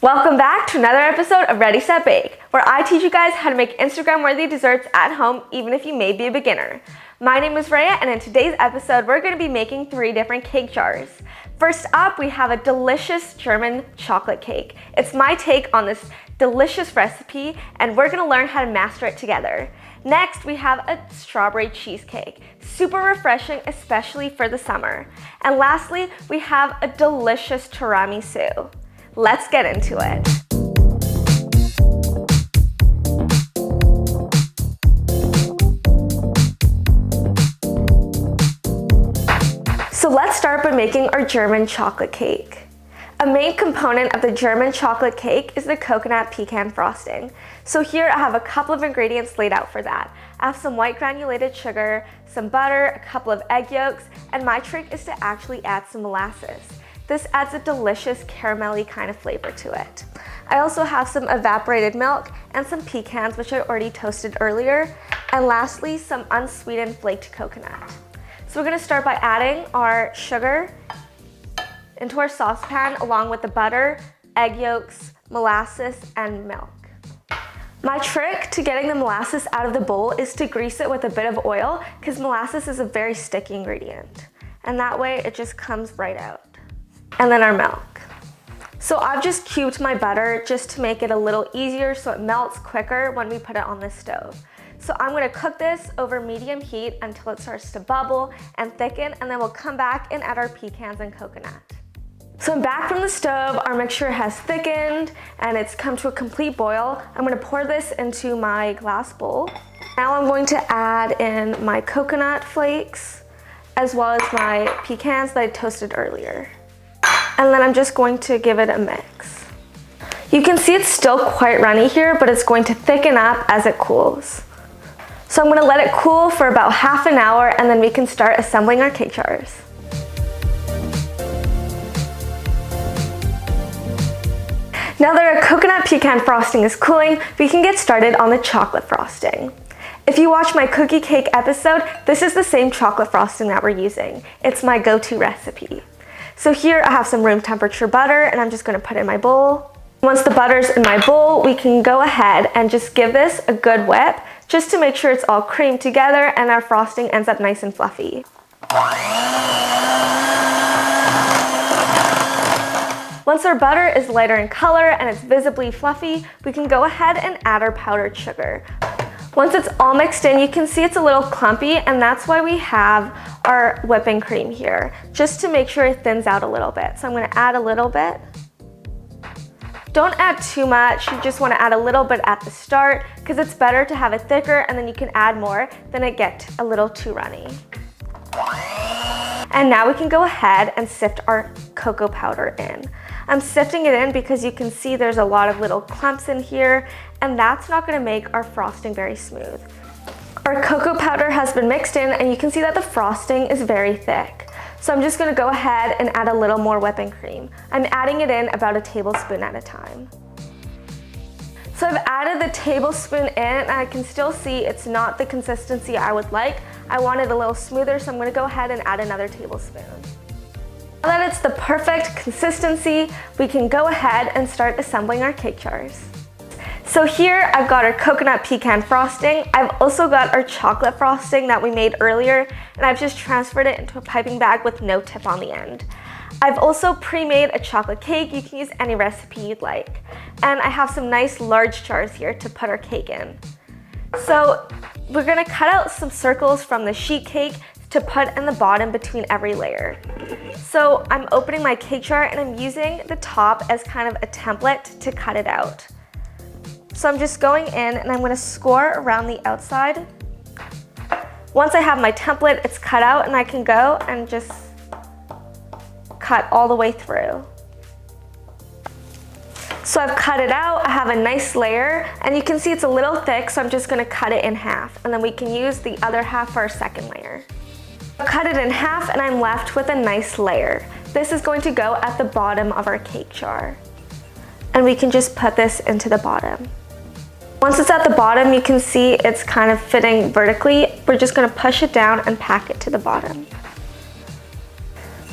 Welcome back to another episode of Ready, Set, Bake, where I teach you guys how to make Instagram-worthy desserts at home, even if you may be a beginner. My name is Raeya, and in today's episode, we're going to be making 3 different cake jars. First up, we have a delicious German chocolate cake. It's my take on this delicious recipe, and we're going to learn how to master it together. Next, we have a strawberry cheesecake. Super refreshing, especially for the summer. And lastly, we have a delicious tiramisu. Let's get into it. So let's start by making our German chocolate cake. A main component of the German chocolate cake is the coconut pecan frosting. So here I have a couple of ingredients laid out for that. I have some white granulated sugar, some butter, a couple of egg yolks, and my trick is to actually add some molasses. This adds a delicious caramelly kind of flavor to it. I also have some evaporated milk and some pecans, which I already toasted earlier. And lastly, some unsweetened flaked coconut. So we're gonna start by adding our sugar into our saucepan along with the butter, egg yolks, molasses, and milk. My trick to getting the molasses out of the bowl is to grease it with a bit of oil because molasses is a very sticky ingredient. And that way it just comes right out. And then our milk. So I've just cubed my butter just to make it a little easier so it melts quicker when we put it on the stove. So I'm gonna cook this over medium heat until it starts to bubble and thicken, and then we'll come back and add our pecans and coconut. So I'm back from the stove, our mixture has thickened and it's come to a complete boil. I'm gonna pour this into my glass bowl. Now I'm going to add in my coconut flakes as well as my pecans that I toasted earlier. And then I'm just going to give it a mix. You can see it's still quite runny here, but it's going to thicken up as it cools. So I'm gonna let it cool for about half an hour and then we can start assembling our cake jars. Now that our coconut pecan frosting is cooling, we can get started on the chocolate frosting. If you watch my cookie cake episode, this is the same chocolate frosting that we're using. It's my go-to recipe. So here I have some room temperature butter and I'm just gonna put it in my bowl. Once the butter's in my bowl, we can go ahead and just give this a good whip just to make sure it's all creamed together and our frosting ends up nice and fluffy. Once our butter is lighter in color and it's visibly fluffy, we can go ahead and add our powdered sugar. Once it's all mixed in, you can see it's a little clumpy, and that's why we have our whipping cream here, just to make sure it thins out a little bit. So I'm gonna add a little bit. Don't add too much, you just wanna add a little bit at the start, because it's better to have it thicker and then you can add more than it get a little too runny. And now we can go ahead and sift our cocoa powder in. I'm sifting it in because you can see there's a lot of little clumps in here, and that's not gonna make our frosting very smooth. Our cocoa powder has been mixed in and you can see that the frosting is very thick. So I'm just gonna go ahead and add a little more whipping cream. I'm adding it in about a tablespoon at a time. So I've added the tablespoon in and I can still see it's not the consistency I would like. I want it a little smoother, so I'm gonna go ahead and add another tablespoon. Now that it's the perfect consistency, we can go ahead and start assembling our cake jars. So here I've got our coconut pecan frosting. I've also got our chocolate frosting that we made earlier, and I've just transferred it into a piping bag with no tip on the end. I've also pre-made a chocolate cake. You can use any recipe you'd like. And I have some nice large jars here to put our cake in. So we're gonna cut out some circles from the sheet cake to put in the bottom between every layer. So I'm opening my cake jar and I'm using the top as kind of a template to cut it out. So I'm just going in and I'm gonna score around the outside. Once I have my template, it's cut out and I can go and just cut all the way through. So I've cut it out, I have a nice layer, and you can see it's a little thick, so I'm just gonna cut it in half, and then we can use the other half for our second layer. I'll cut it in half and I'm left with a nice layer. This is going to go at the bottom of our cake jar. And we can just put this into the bottom. Once it's at the bottom, you can see it's kind of fitting vertically. We're just gonna push it down and pack it to the bottom.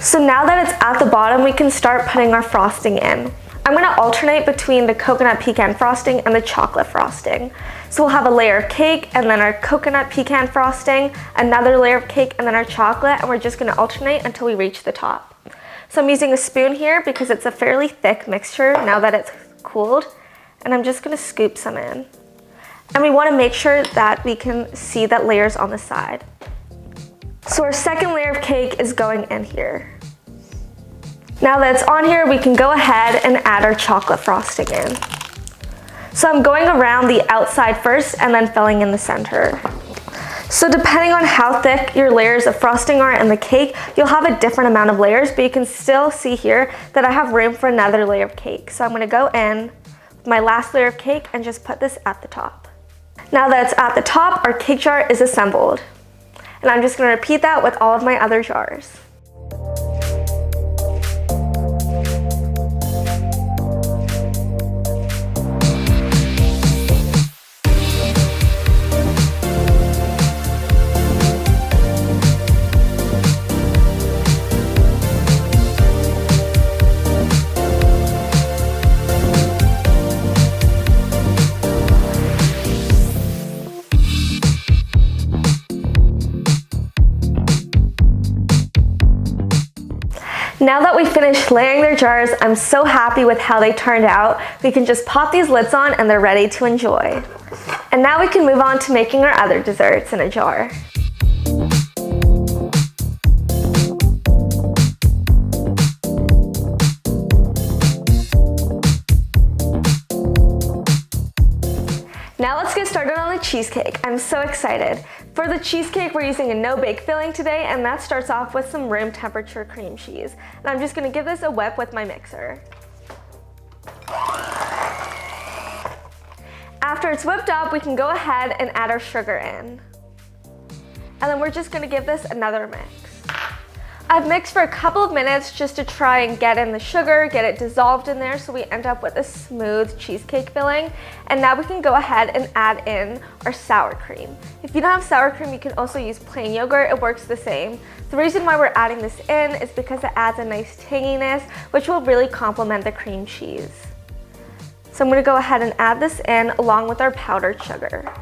So now that it's at the bottom, we can start putting our frosting in. I'm going to alternate between the coconut pecan frosting and the chocolate frosting. So we'll have a layer of cake and then our coconut pecan frosting, another layer of cake and then our chocolate, and we're just going to alternate until we reach the top. So I'm using a spoon here because it's a fairly thick mixture now that it's cooled, and I'm just going to scoop some in. And we want to make sure that we can see that layers on the side. So our second layer of cake is going in here. Now that it's on here, we can go ahead and add our chocolate frosting in. So I'm going around the outside first and then filling in the center. So depending on how thick your layers of frosting are in the cake, you'll have a different amount of layers, but you can still see here that I have room for another layer of cake. So I'm going to go in with my last layer of cake and just put this at the top. Now that it's at the top, our cake jar is assembled. And I'm just going to repeat that with all of my other jars. Now that we finished layering their jars, I'm so happy with how they turned out. We can just pop these lids on and they're ready to enjoy. And now we can move on to making our other desserts in a jar. Now let's get started on the cheesecake. I'm so excited. For the cheesecake, we're using a no-bake filling today, and that starts off with some room temperature cream cheese. And I'm just gonna give this a whip with my mixer. After it's whipped up, we can go ahead and add our sugar in. And then we're just gonna give this another mix. I've mixed for a couple of minutes just to try and get in the sugar, get it dissolved in there so we end up with a smooth cheesecake filling. And now we can go ahead and add in our sour cream. If you don't have sour cream, you can also use plain yogurt. It works the same. The reason why we're adding this in is because it adds a nice tanginess, which will really complement the cream cheese. So I'm gonna go ahead and add this in along with our powdered sugar.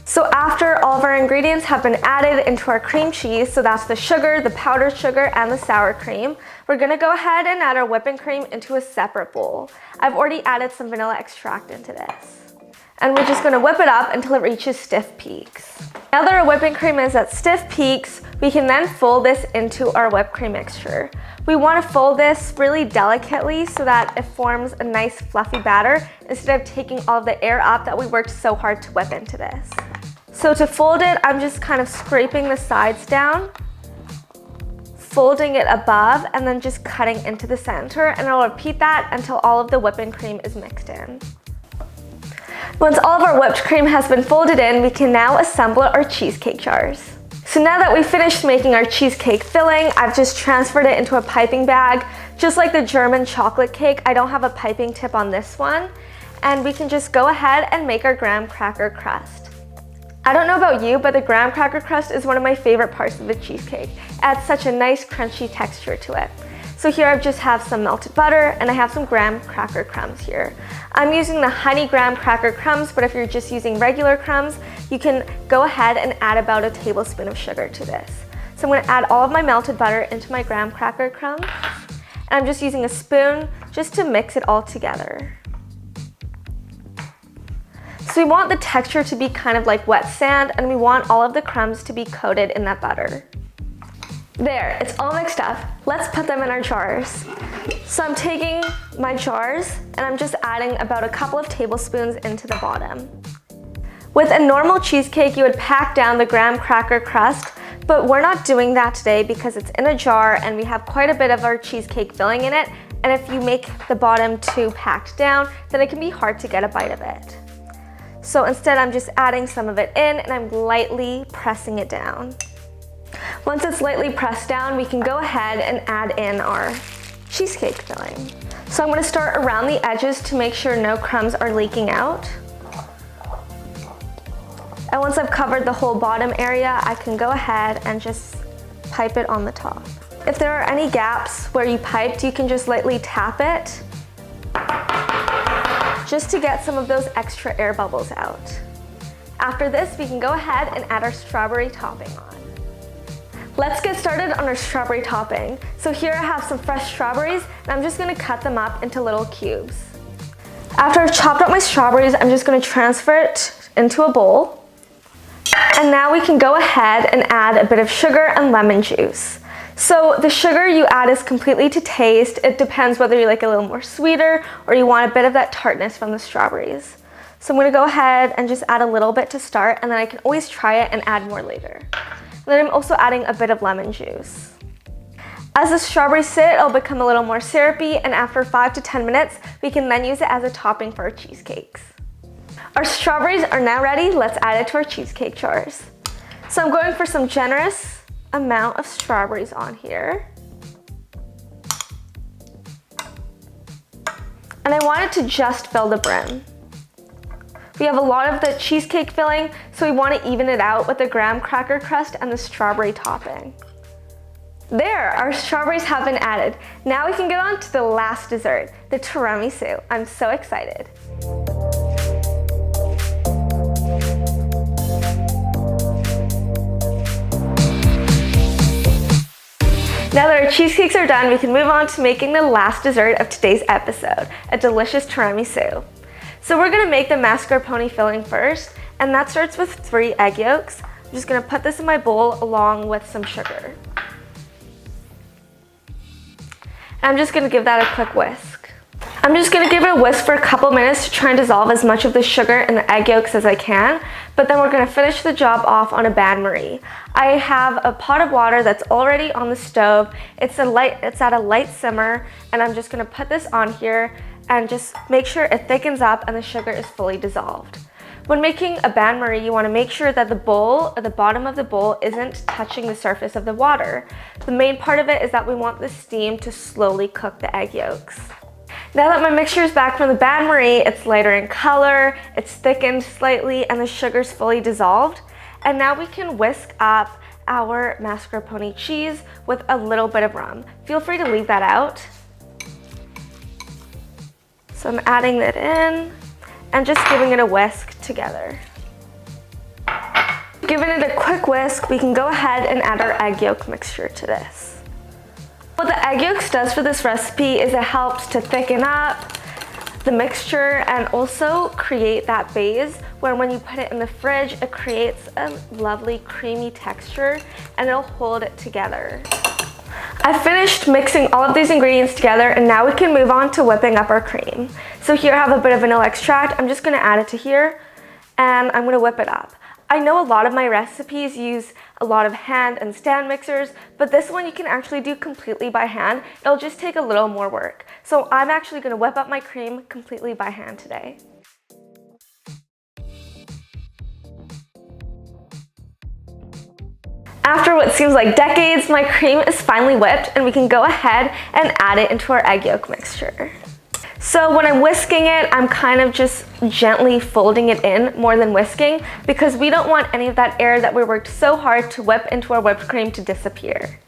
So after all of our ingredients have been added into our cream cheese, so that's the sugar, the powdered sugar, and the sour cream, we're gonna go ahead and add our whipping cream into a separate bowl. I've already added some vanilla extract into this. And we're just gonna whip it up until it reaches stiff peaks. Now that our whipping cream is at stiff peaks, we can then fold this into our whipped cream mixture. We wanna fold this really delicately so that it forms a nice fluffy batter instead of taking all of the air up that we worked so hard to whip into this. So to fold it, I'm just kind of scraping the sides down, folding it above, and then just cutting into the center, and I'll repeat that until all of the whipping cream is mixed in. Once all of our whipped cream has been folded in, we can now assemble our cheesecake jars. So now that we've finished making our cheesecake filling, I've just transferred it into a piping bag. Just like the German chocolate cake, I don't have a piping tip on this one, and we can just go ahead and make our graham cracker crust. I don't know about you, but the graham cracker crust is one of my favorite parts of the cheesecake. It adds such a nice crunchy texture to it. So here I just have some melted butter and I have some graham cracker crumbs here. I'm using the honey graham cracker crumbs, but if you're just using regular crumbs, you can go ahead and add about a tablespoon of sugar to this. So I'm going to add all of my melted butter into my graham cracker crumbs. And I'm just using a spoon just to mix it all together. So we want the texture to be kind of like wet sand, and we want all of the crumbs to be coated in that butter. There, it's all mixed up. Let's put them in our jars. So I'm taking my jars and I'm just adding about a couple of tablespoons into the bottom. With a normal cheesecake, you would pack down the graham cracker crust, but we're not doing that today because it's in a jar and we have quite a bit of our cheesecake filling in it. And if you make the bottom too packed down, then it can be hard to get a bite of it. So instead, I'm just adding some of it in and I'm lightly pressing it down. Once it's lightly pressed down, we can go ahead and add in our cheesecake filling. So I'm going to start around the edges to make sure no crumbs are leaking out. And once I've covered the whole bottom area, I can go ahead and just pipe it on the top. If there are any gaps where you piped, you can just lightly tap it just to get some of those extra air bubbles out. After this, we can go ahead and add our strawberry topping on. Let's get started on our strawberry topping. So here I have some fresh strawberries, and I'm just gonna cut them up into little cubes. After I've chopped up my strawberries, I'm just gonna transfer it into a bowl. And now we can go ahead and add a bit of sugar and lemon juice. So the sugar you add is completely to taste. It depends whether you like a little more sweeter or you want a bit of that tartness from the strawberries. So I'm gonna go ahead and just add a little bit to start, and then I can always try it and add more later. And then I'm also adding a bit of lemon juice. As the strawberries sit, it'll become a little more syrupy, and after 5 to 10 minutes, we can then use it as a topping for our cheesecakes. Our strawberries are now ready. Let's add it to our cheesecake jars. So I'm going for some generous amount of strawberries on here. And I want it to just fill the brim. We have a lot of the cheesecake filling, so we want to even it out with the graham cracker crust and the strawberry topping. There, our strawberries have been added. Now we can get on to the last dessert, the tiramisu. I'm so excited. Now that our cheesecakes are done, we can move on to making the last dessert of today's episode, a delicious tiramisu. So we're gonna make the mascarpone filling first, and that starts with 3 egg yolks. I'm just gonna put this in my bowl along with some sugar. And I'm just gonna give that a quick whisk. I'm just gonna give it a whisk for a couple minutes to try and dissolve as much of the sugar and the egg yolks as I can, but then we're gonna finish the job off on a bain-marie. I have a pot of water that's already on the stove. It's at a light simmer, and I'm just gonna put this on here and just make sure it thickens up and the sugar is fully dissolved. When making a bain-marie, you wanna make sure that the bowl, or the bottom of the bowl, isn't touching the surface of the water. The main part of it is that we want the steam to slowly cook the egg yolks. Now that my mixture is back from the bain-marie, it's lighter in color, it's thickened slightly, and the sugar's fully dissolved. And now we can whisk up our mascarpone cheese with a little bit of rum. Feel free to leave that out. So I'm adding that in and just giving it a whisk together. Giving it a quick whisk, we can go ahead and add our egg yolk mixture to this. What the egg yolks does for this recipe is it helps to thicken up the mixture and also create that base where when you put it in the fridge, it creates a lovely creamy texture and it'll hold it together. I finished mixing all of these ingredients together, and now we can move on to whipping up our cream. So here I have a bit of vanilla extract. I'm just gonna add it to here and I'm gonna whip it up. I know a lot of my recipes use a lot of hand and stand mixers, but this one you can actually do completely by hand. It'll just take a little more work. So I'm actually gonna whip up my cream completely by hand today. After what seems like decades, my cream is finally whipped, and we can go ahead and add it into our egg yolk mixture. So when I'm whisking it, I'm kind of just gently folding it in more than whisking, because we don't want any of that air that we worked so hard to whip into our whipped cream to disappear.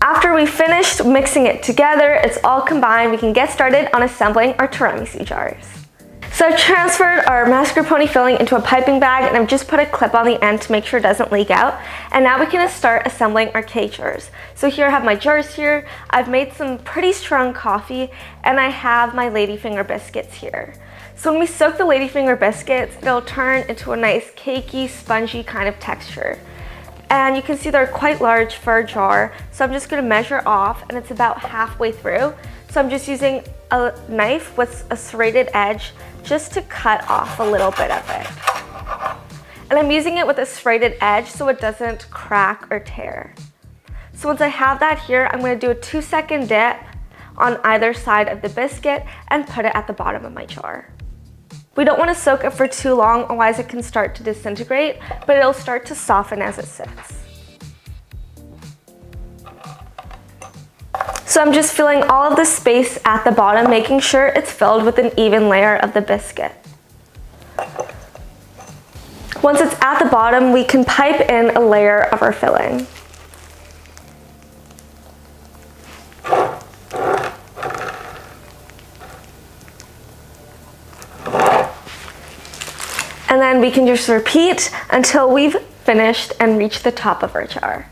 After we finished mixing it together, it's all combined, we can get started on assembling our tiramisu jars. So I've transferred our mascarpone filling into a piping bag, and I've just put a clip on the end to make sure it doesn't leak out. And now we can start assembling our cake jars. So here I have my jars here. I've made some pretty strong coffee, and I have my ladyfinger biscuits here. So when we soak the ladyfinger biscuits, it'll turn into a nice cakey, spongy kind of texture. And you can see they're quite large for a jar. So I'm just gonna measure off, and it's about halfway through. So I'm just using a knife with a serrated edge just to cut off a little bit of it. And I'm using it with a serrated edge so it doesn't crack or tear. So once I have that here, I'm going to do a 2-second dip on either side of the biscuit and put it at the bottom of my jar. We don't want to soak it for too long, otherwise it can start to disintegrate, but it'll start to soften as it sits. So I'm just filling all of the space at the bottom, making sure it's filled with an even layer of the biscuit. Once it's at the bottom, we can pipe in a layer of our filling. And then we can just repeat until we've finished and reached the top of our jar.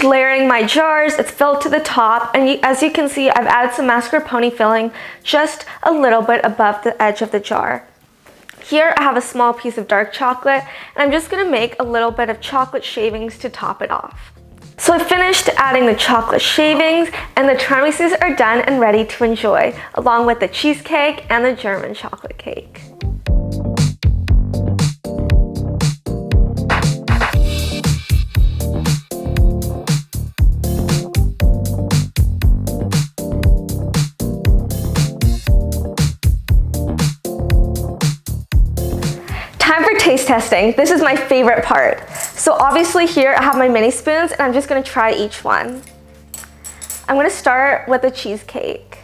Layering my jars, it's filled to the top, and as you can see, I've added some mascarpone filling just a little bit above the edge of the jar. Here I have a small piece of dark chocolate, and I'm just going to make a little bit of chocolate shavings to top it off. So I finished adding the chocolate shavings, and the tiramisus are done and ready to enjoy, along with the cheesecake and the German chocolate cake. Time for taste testing. This is my favorite part. So obviously here I have my mini spoons and I'm just gonna try each one. I'm gonna start with the cheesecake.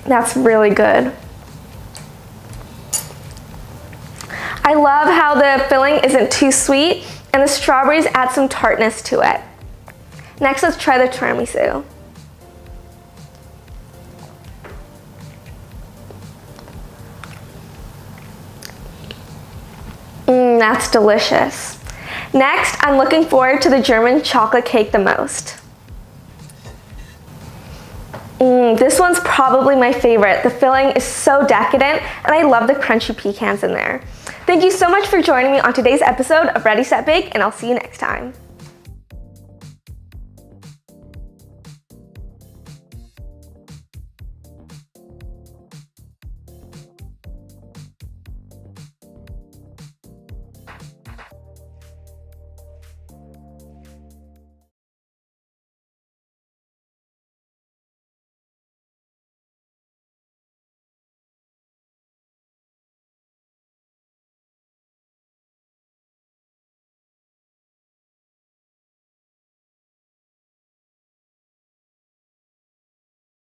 That's really good. I love how the filling isn't too sweet and the strawberries add some tartness to it. Next, let's try the tiramisu. That's delicious. Next, I'm looking forward to the German chocolate cake the most. This one's probably my favorite. The filling is so decadent, and I love the crunchy pecans in there. Thank you so much for joining me on today's episode of Ready, Set, Bake, and I'll see you next time.